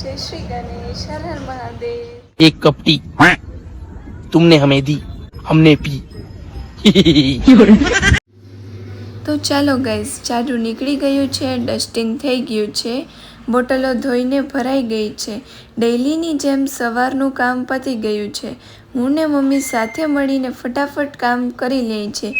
जय श्री गणेश, हर हर महादेव। एक cup T तुमने हमें दी, हमने पी। તો ચાલો ગાઈઝ, ચાડું નીકળી ગયું છે, ડસ્ટિંગ થઈ ગયું છે, બોટલો ધોઈને ભરાઈ ગઈ છે, ડેઈલીની જેમ સવારનું કામ પતી ગયું છે। હું ને મમ્મી સાથે મળીને ફટાફટ કામ કરી લઈએ છીએ।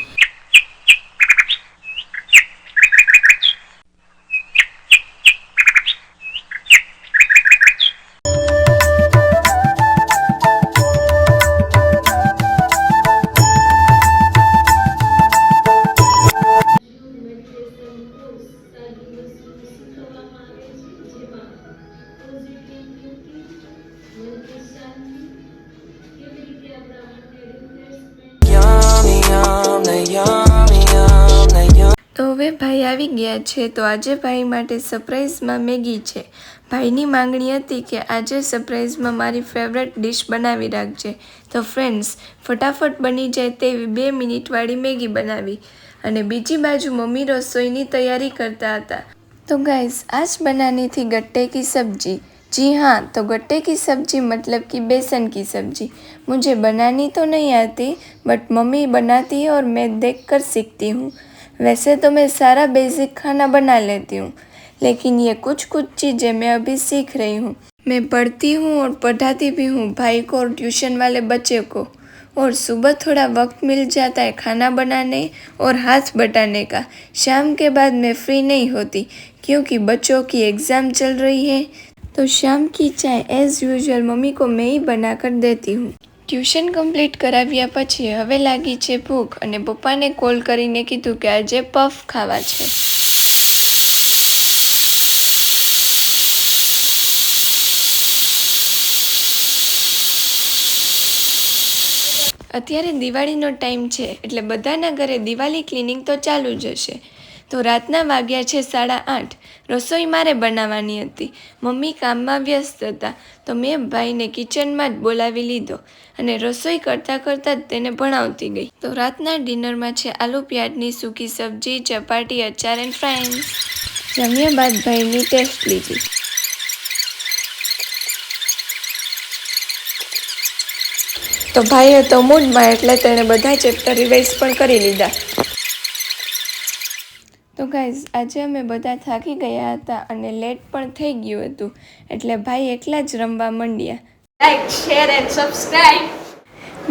તો હવે ભાઈ આવી ગયા છે, તો આજે ભાઈ માટે સરપ્રાઈઝમાં મેગી છે। ભાઈની માંગણી હતી કે આજે સરપ્રાઈઝમાં મારી ફેવરેટ ડિશ બનાવી રાખજે। તો ફ્રેન્ડ્સ, ફટાફટ બની જાય તેવી 2 મિનિટવાળી મેગી બનાવી અને બીજી બાજુ મમ્મી રસોઈની તૈયારી કરતા હતા। तो गाइस, आज बनानी थी गट्टे की सब्जी। जी हाँ, तो गट्टे की सब्जी मतलब कि बेसन की सब्जी। मुझे बनानी तो नहीं आती, बट मम्मी बनाती है और मैं देखकर सीखती हूँ। वैसे तो मैं सारा बेसिक खाना बना लेती हूँ, लेकिन ये कुछ चीज़ें मैं अभी सीख रही हूँ। मैं पढ़ती हूँ और पढ़ाती भी हूँ भाई को और ट्यूशन वाले बच्चे को, और सुबह थोड़ा वक्त मिल जाता है खाना बनाने और हाथ बटाने का। शाम के बाद मैं फ्री नहीं होती क्योंकि बच्चों की एग्ज़ाम चल रही है, तो शाम की चाय एज़ यूजुअल मम्मी को मैं ही बना कर देती हूँ। ટ્યુશન કમ્પ્લીટ કરાવ્યા પછી હવે લાગી છે ભૂખ અને પપ્પાને કોલ કરીને કીધું કે આજે પફ ખાવા છે। અત્યારે દિવાળીનો ટાઈમ છે, એટલે બધાના ઘરે દિવાળી ક્લિનિંગ તો ચાલુ જ હશે। તો રાતના વાગ્યા છે 8:30। રસોઈ મારે બનાવવાની હતી, મમ્મી કામમાં વ્યસ્ત હતા, તો મેં ભાઈને કિચનમાં જ બોલાવી લીધો અને રસોઈ કરતાં કરતાં જ તેને ભણાવતી ગઈ। તો રાતના ડિનરમાં છે આલુ પ્યાજની સૂકી સબ્જી, ચપાટી, અચાર એન્ડ ફ્રાઈઝ। જમ્યા બાદ ભાઈની ટેસ્ટ લીધી। તો ભાઈ હતો મૂડમાં, એટલે તેણે બધા ચેપ્ટર રિવાઇઝ પણ કરી લીધા। તો ગાઈઝ, આજે અમે બધા થાકી ગયા હતા અને લેટ પણ થઈ ગયું હતું, એટલે ભાઈ એકલા જ રમવા માંડ્યા। Like, share and subscribe.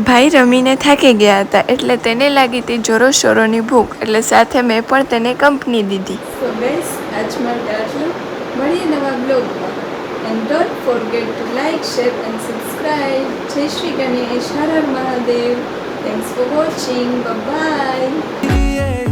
ભાઈ રમીને થાકી ગયા હતા, એટલે તેને લાગી હતી જોરો શોરોની ભૂખ, એટલે સાથે મેં પણ તેને કંપની દીધી। તો ગાઈઝ, આજ માટે આટલું, મળીએ નવા બ્લોગમાં। And don't forget to like, share and subscribe. Jai Shri Ganesh, Har Har Mahadev. Thanks for watching. Bye bye.